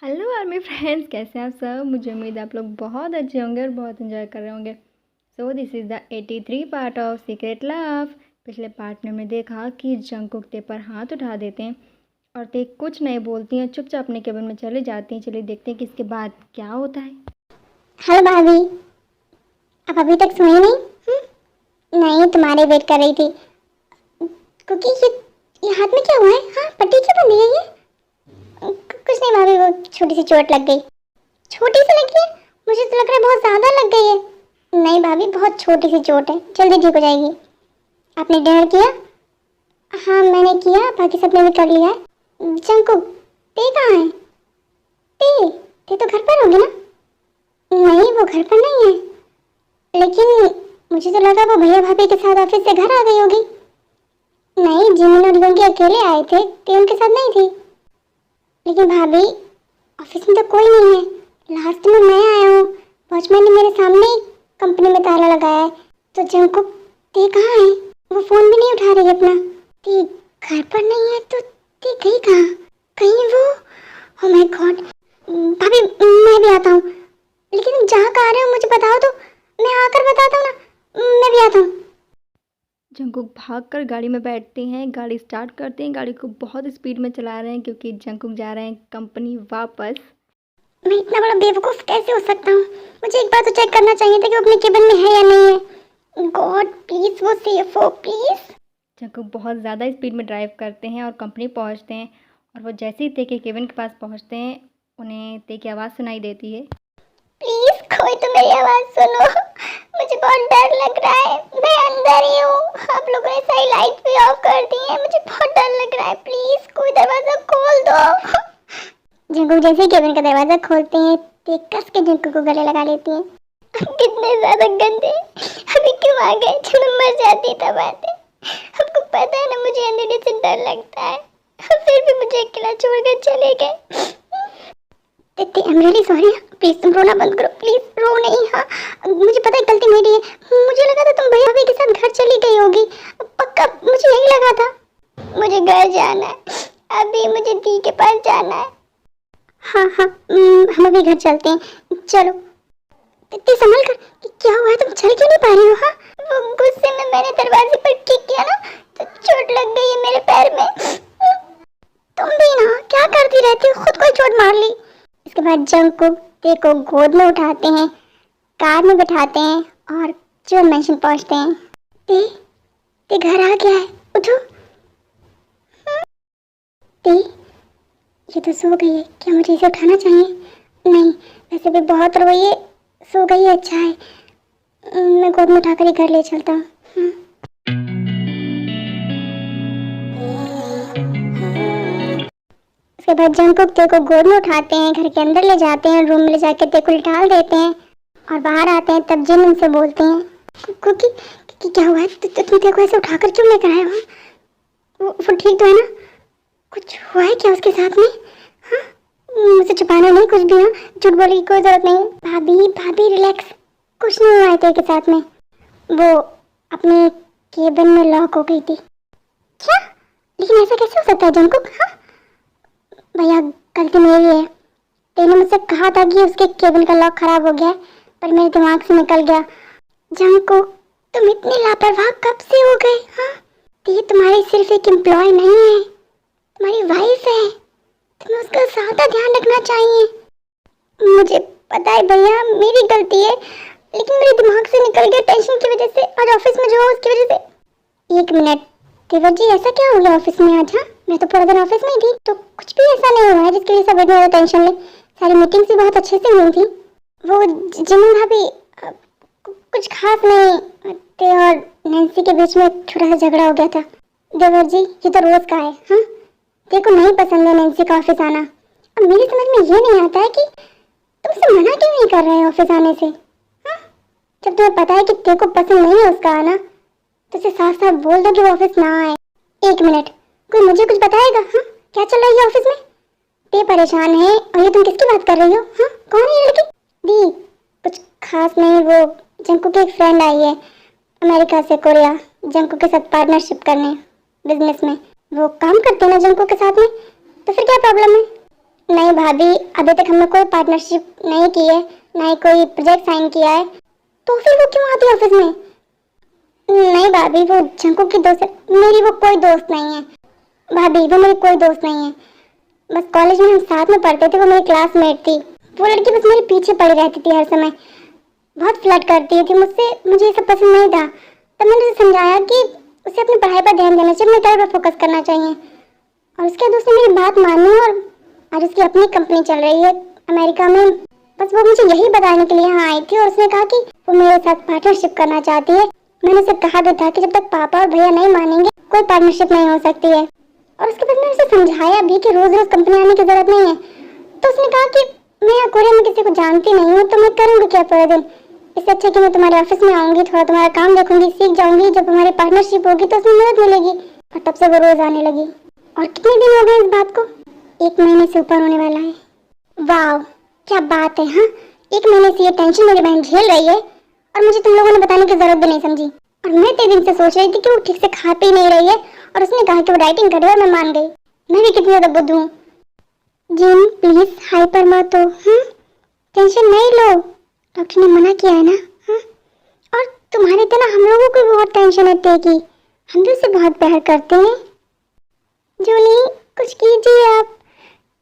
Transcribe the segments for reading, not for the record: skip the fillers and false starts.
Hello army friends, कैसे हैं आप सब। मुझे उम्मीद है आप लोग बहुत अच्छे होंगे और बहुत एंजॉय कर रहे होंगे। So this is the 83 part of secret love. पिछले पार्ट में हमने देखा कि जंगकुक ते पर हाथ उठा देते हैं और ते कुछ नहीं बोलती हैं, चुपचाप अपने केबिन में चले जाती हैं। चलिए देखते हैं कि इसके बाद क्या होता है। हेलो भाभी, आप अभी तक सोए नहीं? नहीं, तुम्हारे वेट कर रही थी। क्योंकि ये हाथ में क्या हुआ है? हाँ, पट्टी क्यों बंधी है ये? कुछ नहीं भाभी, वो छोटी सी चोट लग गई। छोटी सी लगी है? मुझे तो लग रहा है बहुत ज़्यादा लग गई है। नहीं भाभी, बहुत छोटी सी चोट है, जल्दी ठीक हो जाएगी। आपने डिनर किया? हाँ मैंने किया, बाकी सबने भी कर लिया है। जंकुक, ते कहाँ है? ते तो घर पर होगी ना? नहीं, वो घर पर नहीं है, लेकिन मुझे तो लगा वो भैया भाभी के साथ ऑफिस से घर आ गई होगी। नहीं, जिमिन और योगी अकेले आए थे, ते उनके साथ नहीं थी। लेकिन भाभी, ऑफिस में तो कोई नहीं है। लास्ट में मैं आया हूँ, वॉचमैन ने मेरे सामने ही कंपनी में ताला लगाया है। तो जंकुक, ते कहाँ है? वो फोन भी नहीं उठा रही अपना। ते घर पर नहीं है तो ते गई कहाँ? कहीं वो, ओ माय गॉड। भाभी, मैं भी आता हूँ, लेकिन जहाँ का आ रहे हो मुझे बताओ तो मैं आकर बताता हूँ ना। मैं भी आता हूँ। जंगकुक भागकर गाड़ी में बैठते हैं, गाड़ी स्टार्ट करते हैं, गाड़ी को बहुत स्पीड में चला रहे हैं क्योंकि जंगकुक जा रहे हैं कंपनी वापस। मैं इतना बड़ा बेवकूफ़ कैसे हो सकता हूँ? मुझे एक बार तो चेक करना चाहिए था कि वो अपने केबिन में है या नहीं है। गॉड प्लीज, वो सेफ हो प्लीज। जंगकुक बहुत ज़्यादा स्पीड में ड्राइव करते हैं और कंपनी पहुंचते हैं। और वो जैसे ही ते के केबिन के पास पहुंचते हैं, उन्हें ते की आवाज़ सुनाई देती है। प्लीज कोई तो मेरी आवाज़ सुनो, मुझे बहुत डर लग रहा है। मैं अंदर ही हूँ, आप लोगों ने सारी लाइट भी ऑफ कर दी है, मुझे बहुत डर लग रहा है। प्लीज कोई दरवाज़ा खोल दो। जंकुक जैसे ही केबिन का दरवाज़ा खोलते हैं, ते कस के जंकुक को गले लगा लेती है। कितने ज़्यादा गंदे, अभी क्यों आ गए? जब मैं मर जाती तब आते। आपको पता है ना मुझे अंधेरे से डर लगता है, फिर भी मुझे अकेला छोड़कर चले गए। दीदी, I am really sorry. Please तुम रोना बंद करो, प्लीज रो नहीं। हाँ, मुझे पता है गलती मेरी है। मुझे लगा था तुम भैया भाभी के साथ घर चली गई होगी, पक्का मुझे यही लगा था। मुझे घर जाना है, अभी मुझे दी के पास जाना है। हाँ हाँ, हम अभी घर चलते हैं, चलो। दीदी संभल कर, क्या हुआ है? तुम चल क्यों नहीं पा रही हो? हाँ, वो गुस्से में मैंने दरवाजे पर किक किया ना, तो चोट लग गई है मेरे पैर में। तुम भी ना क्या करती रहती हो, खुद को चोट मार ली। इसके बाद जंकुक ते को गोद में उठाते हैं, कार में बैठाते हैं और जो मैंशन पहुंचते हैं। ते घर आ गया है, उठो। ते ये तो सो गई है, क्या मुझे इसे उठाना चाहिए? नहीं, वैसे भी बहुत रोई है, सो गई है, अच्छा है। मैं गोद में उठाकर ही घर ले चलता हूँ। उसके बाद जंकुक ते को गोद में उठाते हैं, घर के अंदर ले जाते हैं, रूम में ले जाकर ते को लिटाल देते हैं और बाहर आते हैं। तब जिन उनसे बोलते हैं, कुकी क्या हुआ है? तुम ते को ऐसे उठाकर क्यों लेकर आए हो? वो ठीक तो है ना? कुछ हुआ है क्या उसके साथ में? हाँ, मुझे छुपाना नहीं कुछ भी। हाँ, झूठ बोलने की कोई जरूरत नहीं। भाभी भाभी रिलैक्स, कुछ नहीं हुआ है ते के साथ में। वो अपने केबिन में लॉक हो गई थी। क्या? लेकिन ऐसा कैसे हो सकता है जंकुक? हाँ भैया, गलती मेरी है। तेने मुझसे कहा था कि उसके केबिन का लॉक खराब हो गया है, पर मेरे दिमाग से निकल गया। जंकुक, तुम इतने लापरवाह कब से हो गए? हाँ, ये तुम्हारी सिर्फ एक एम्प्लॉय नहीं है, तुम्हारी वाइफ है। तुम्हें उसका ज्यादा ध्यान रखना चाहिए। मुझे पता है भैया, मेरी गलती है, लेकिन मेरे दिमाग से निकल गया टेंशन की वजह से, आज ऑफिस में जो उसकी वजह से। एक मिनट देवर जी, ऐसा क्या हो गया ऑफिस में आज? हाँ, मैं तो पूरा दिन ऑफिस में ही थी, तो कुछ भी ऐसा नहीं हुआ है जिसकी वजह से सब इतना टेंशन ले। सारी मीटिंग्स भी बहुत अच्छे से हुई थी। वो जिमिन भाभी, कुछ खास नहीं, ते और नैन्सी के बीच में छोटा सा झगड़ा हो गया था। देवर जी, ये तो रोज का है। हाँ, ते को नहीं पसंद है नैन्सी का ऑफिस आना। अब मेरी समझ में ये नहीं आता है कि तुमसे मना क्यों नहीं कर रहे हैं ऑफिस आने से? हाँ, जब तुम्हें पता है कि ते को पसंद नहीं है उसका आना, तो उसे साफ साफ बोल दो कि वो ऑफिस ना आए। एक मिनट, कोई मुझे कुछ बताएगा? हाँ, क्या चल रहा है ऑफिस में? ते परेशान है और ये तुम किसकी बात कर रही हो? हाँ, कौन है ये लड़की? दी, कुछ खास नहीं, वो जंकुक की एक फ्रेंड आई है अमेरिका से, कोरिया, जंकुक के साथ पार्टनरशिप करने बिजनेस में। वो काम करते हैं ना जंकुक के साथ में, तो फिर क्या प्रॉब्लम है? नहीं भाभी, अभी तक हमने कोई पार्टनरशिप नहीं की है, ना ही कोई प्रोजेक्ट साइन किया है। तो फिर वो क्यों आती है ऑफिस में? नहीं भाभी, वो जंकुक की दोस्त है, मेरी वो कोई दोस्त नहीं है। भाभी वो मेरी कोई दोस्त नहीं है, बस कॉलेज में हम साथ में पढ़ते थे, वो मेरी क्लासमेट थी। वो लड़की बस मेरे पीछे पड़ी रहती थी हर समय, बहुत फ्लर्ट करती थी मुझसे, मुझे ये सब पसंद नहीं था। तब मैंने उसे समझाया कि उसे अपनी पढ़ाई पर ध्यान देना चाहिए, अपनी पढ़ाई पर फोकस करना चाहिए। और उसके बाद उसने मेरी बात मानी और आज उसकी अपनी कंपनी चल रही है अमेरिका में। बस वो मुझे यही बताने के लिए यहाँ आई थी और उसने कहा कि वो मेरे साथ पार्टनरशिप करना चाहती है। मैंने उसे कहा भी था कि जब तक पापा और भैया नहीं मानेंगे कोई पार्टनरशिप नहीं हो सकती है। और उसके बाद मैंने उसे समझाया भी कि रोज रोज कंपनी आने की जरूरत नहीं है। तो उसने कहा कि मैं यहाँ कोरिया में किसी को जानती नहीं हूँ, तो मैं करूँगी क्या पूरे दिन, इससे अच्छा कि मैं तुम्हारे ऑफिस में आऊंगी, थोड़ा तुम्हारा काम देखूंगी, सीख जाऊंगी, जब हमारी पार्टनरशिप होगी तो उसमें मदद मिलेगी। और तब से वो रोज आने लगी। और कितने दिन हो गए इस बात को? 1 महीने से ऊपर होने वाला है। वाह क्या बात है। हाँ, 1 महीने से ये टेंशन मेरी बहन झेल रही है और मुझे तुम लोगों ने बताने की जरूरत भी नहीं समझी। और मैं 3 दिन से सोच रही थी कि वो ठीक से खा पी नहीं रही है और उसने कहा कि वो डाइटिंग कर रही है और मैं मान गई। मैं भी कितनी ज्यादा बुद्धू हूँ। जिन प्लीज हाइपर मत हो, टेंशन नहीं लो, डॉक्टर ने मना किया है ना। और तुम्हारी तरह हम लोगों को बहुत टेंशन होती है कि हम भी उसे बहुत प्यार करते हैं। जूली कुछ कीजिए आप,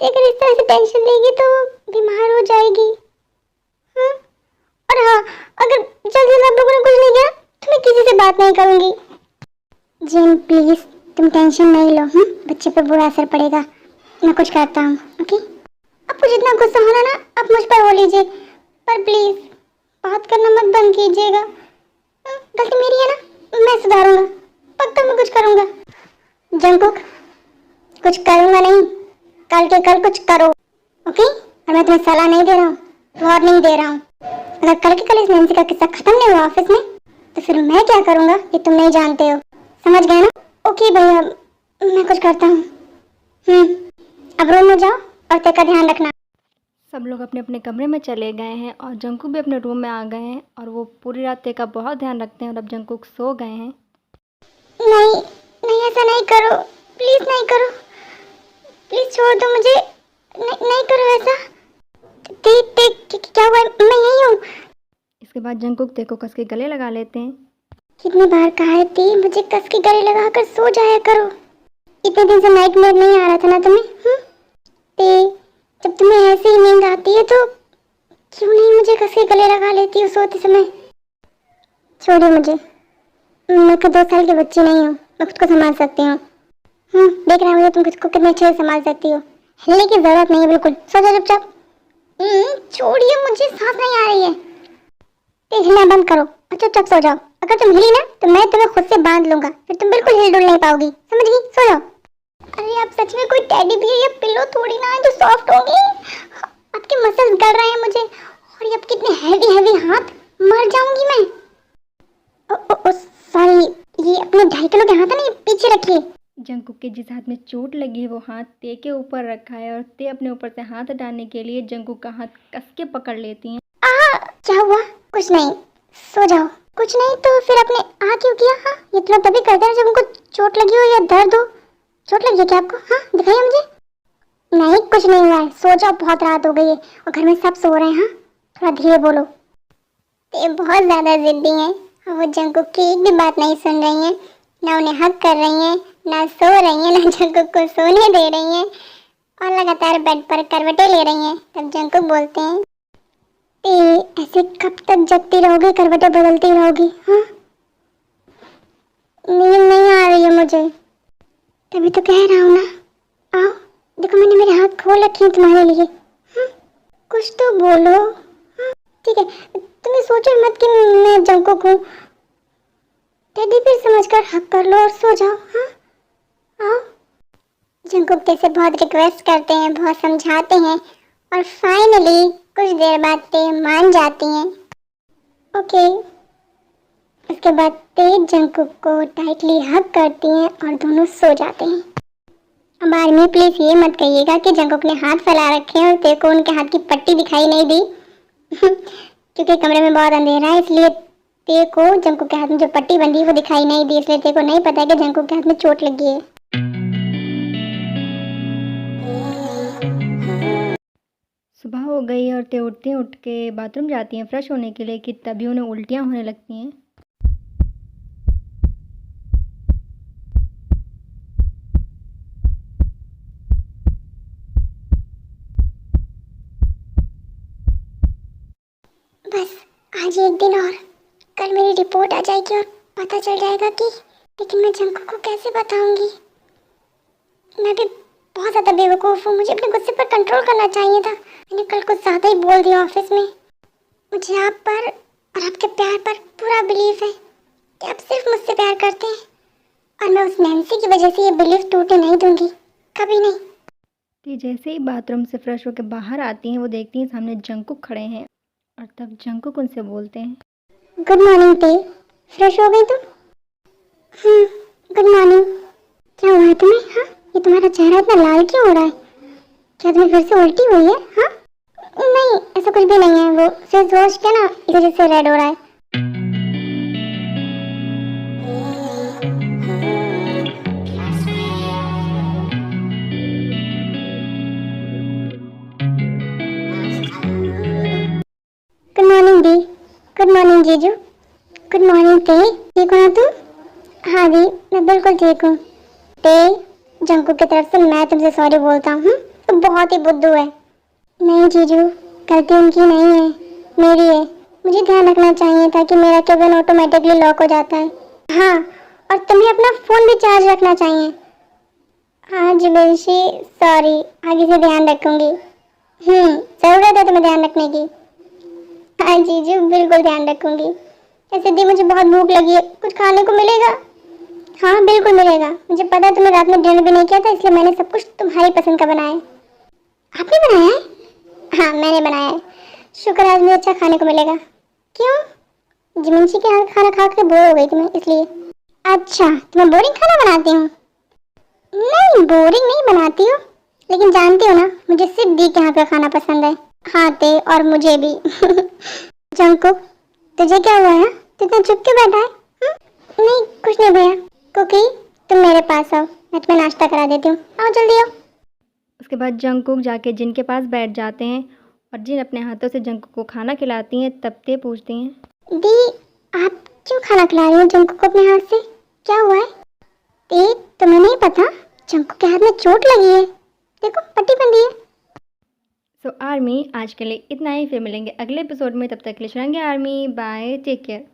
अगर इस तरह से टेंशन लेगी तो बीमार हो जाएगी। और हाँ, अगर जल्दी आप लोगों ने कुछ नहीं किया तो मैं किसी से बात नहीं करूंगी। जिन प्लीज तुम टेंशन नहीं लो, बच्चे पर बुरा असर पड़ेगा। मैं कुछ करता हूँ, ओके? आपको जितना गुस्सा होना ना आप मुझ पर हो लीजिए, पर प्लीज बात करना मत बंद कीजिएगा। गलती मेरी है ना, मैं सुधारूंगा, पक्का मैं कुछ करूंगा। जंकुक कुछ करूंगा नहीं, कल के कल कुछ करो, ओके? और मैं तुम्हें सलाह नहीं दे रहा हूँ, वार्निंग दे रहा हूँ। अगर कल के कल इस नैन्सी का किस्सा खत्म नहीं हुआ ऑफिस में तो फिर मैं क्या करूंगा ये तुम नहीं जानते हो, समझ गए ना? ओके भैया, मैं कुछ करता हूँ। अब रूम में जाओ और तेरे का ध्यान रखना। सब लोग अपने अपने कमरे में चले गए हैं और जंकुक भी अपने रूम में आ गए हैं और वो पूरी रात ते का बहुत ध्यान रखते हैं। और अब जंकुक सो गए हैं। नहीं नहीं, ऐसा नहीं करो, प्लीज नहीं करो, प्लीज छोड़ दो मुझे, नहीं करो ऐसा। क्या हुआ? मैं यही हूँ। इसके बाद जंकुक ते को कस के गले लगा लेते हैं। कितनी बार कहा है ती, मुझे कस के गले लगाकर सो जाया करो। इतने दिन से नाइटमेयर नहीं आ रहा था ना तुम्हें? ते जब तुम्हें ऐसे ही नींद आती है तो क्यों नहीं मुझे कस के गले लगा लेती हो सोते समय? छोड़ो मुझे, मैं तो 2 साल की बच्ची नहीं हूँ, मैं खुद को संभाल सकती हूँ। देख रहा मुझे तुम खुद को कितने अच्छे से संभाल सकती हो, हिलने की जरूरत नहीं है बिल्कुल। सो जाओ चुपचाप। छोड़िए मुझे, सांस नहीं आ रही है। हिलना बंद करो और चुपचाप सो जाओ। अगर तुम हिली ना तो मैं तुम्हें खुद से बांध लूंगा, फिर तुम बिल्कुल हिल डुल नहीं पाओगी, समझ गई? सो जाओ। अरे आप सच में कोई टेडी बियर या पिलो थोड़ी ना है जो सॉफ्ट होगी। आपके मसल्स गल रहे हैं मुझे, और ये आपके इतने हैवी हैवी हाथ, मर जाऊंगी मैं। सॉरी, ये अपने 2.5 किलो के हाथ है ना, ये पीछे रखिए। जंकुक के जिस हाथ में चोट लगी है वो हाथ ते के ऊपर रखा है और ते अपने ऊपर से हाथ हटाने के लिए जंकुक का हाथ कस के पकड़ लेती हैं। क्या हुआ? कुछ नहीं, सो जाओ। कुछ नहीं तो फिर आपने क्यों किया? ये तो तभी करते हैं जब उनको चोट लगी हो या दर्द हो। चोट लगी है क्या आपको? दिखाइए मुझे। नहीं कुछ नहीं हुआ है, सो जाओ, बहुत रात हो गई है और घर में सब सो रहे हैं। थोड़ा धीरे बोलो। ते बहुत ज्यादा जिद्दी हैं, वो जंकुक की एक भी बात नहीं सुन रही हैं, ना उन्हें हक कर रही हैं, ना सो रही हैं, ना जंकुक को सोने दे रही हैं और लगातार बेड पर करवटें ले रही हैं। तब जंकुक बोलते हैं, ऐसे कब तक जगती रहोगी, करवटें बदलती रहोगी? नींद नहीं आ रही है मुझे, तभी तो कह रहा हूँ ना। आओ देखो, मैंने मेरे हाथ खोल रखे हैं तुम्हारे लिए। कुछ तो बोलो। ठीक है, तुम्हें सोचो मत कि मैं जंकुक हूँ। टेडी फिर समझकर हक कर लो और सो जाओ। आओ। जंकुक जैसे बहुत रिक्वेस्ट करते हैं, बहुत समझाते हैं और फाइनली कुछ देर बाद ते मान जाती हैं। ओके। उसके बाद ते जंकुक को टाइटली हग करती हैं और दोनों सो जाते हैं। अब आर्मी प्लीज ये मत कहिएगा कि जंकुक ने हाथ फैला रखे हैं और ते को उनके हाथ की पट्टी दिखाई नहीं दी क्योंकि कमरे में बहुत अंधेरा है, इसलिए ते को जंकुक के हाथ में जो पट्टी बंधी वो दिखाई नहीं दी, इसलिए ते को नहीं पता है कि जंकुक के हाथ में चोट लगी है। सुबह हो गई और ते उठती उठ के बाथरूम जाती हैं फ्रेश होने के लिए कि तभी उन्हें उल्टियाँ होने लगती हैं। बस आज एक दिन और, कल मेरी रिपोर्ट आ जाएगी और पता चल जाएगा कि, लेकिन मैं जंकू को कैसे बताऊंगी। मैं भी बहुत ज़्यादा बेवकूफ़ हूँ, मुझे अपने गुस्से पर कंट्रोल करना चाहिए था। मैंने कल कुछ ज़्यादा ही बोल दिया ऑफिस में। मुझे आप पर और आपके प्यार पर पूरा बिलीव है कि आप सिर्फ मुझसे प्यार करते हैं, और मैं उस नैन्सी की वजह से ये बिलीव टूटने नहीं दूंगी, कभी नहीं। ती जैसे ही बाथरूम से फ्रेश होकर बाहर आती हैं वो देखती हैं सामने जंकुक खड़े हैं और तब जंकुक उनसे बोलते हैं। गुड मॉर्निंग टी, फ्रेश हो गई तुम? Good morning. क्या हुआ है तुम्हें? हाँ, ये तुम्हारा चेहरा इतना लाल क्यों हो रहा है? क्या तुम्हें फिर से उल्टी हुई है? हाँ नहीं, ऐसा कुछ भी नहीं है, वो फेस वॉश किया ना, इस वजह से रेड हो रहा है। गुड मॉर्निंग दी। गुड मॉर्निंग जीजू। गुड मॉर्निंग टी, ठीक हो ना तुम? हाँ दी, मैं बिल्कुल ठीक हूँ। टी, जंकू की तरफ से मैं तुमसे सॉरी बोलता हूँ, तो बहुत ही बुद्धू है। नहीं जीजू, गलती उनकी नहीं है, मेरी है। मुझे ध्यान रखना चाहिए था कि मेरा केबिन ऑटोमेटिकली लॉक हो जाता है। हाँ, और तुम्हें अपना फ़ोन भी चार्ज रखना चाहिए। हाँ जी बंशी, सॉरी, आगे से ध्यान रखूंगी। ज़रूरत है तुम्हें ध्यान रखने की। हाँ जीजू, बिल्कुल ध्यान रखूंगी। ऐसे दी मुझे बहुत भूख लगी है, कुछ खाने को मिलेगा? हाँ बिल्कुल मिलेगा, मुझे पता है तुमने रात में डिनर भी नहीं किया था, इसलिए मैंने सब कुछ तुम्हारी पसंद का बनाया है। आपने बनाया है? हाँ मैंने बनाया है। शुक्र है, आज मुझे अच्छा खाने को मिलेगा। क्यों? जिमिंची के यहाँ खाना खा के बोर हो गई थी मैं, इसलिए। अच्छा, तो मैं बोरिंग खाना बनाती हूँ? नहीं, बोरिंग नहीं बनाती हूँ, लेकिन जानती हो ना, मुझे सिर्फ दी के हाथ का खाना पसंद है। हाँ ते, और मुझे भी। जंकुक, तुझे क्या हुआ है? तू इतना चुप क्यों बैठा है? नहीं कुछ नहीं भैया। कुकी, तुम मेरे पास आओ, मैं तुम्हें नाश्ता करा देती हूँ, आओ जल्दी आओ। उसके बाद जंकुक जाके जिन के पास बैठ जाते हैं और जिन अपने हाथों से जंकुक को खाना खिलाती हैं। तब ते पूछती हैं। दी, आप क्यों खाना खिला रही हो जंकुक को अपने हाथ से? क्या हुआ है? दी, तुम्हें नहीं पता, जंकुक के हाथ में चोट लगी है, देखो पट्टी बंधी है। सो आर्मी, आज के लिए इतना ही। फिर मिलेंगे अगले एपिसोड में, तब तक के लिए चलेंगे आर्मी, बाय, टेक केयर।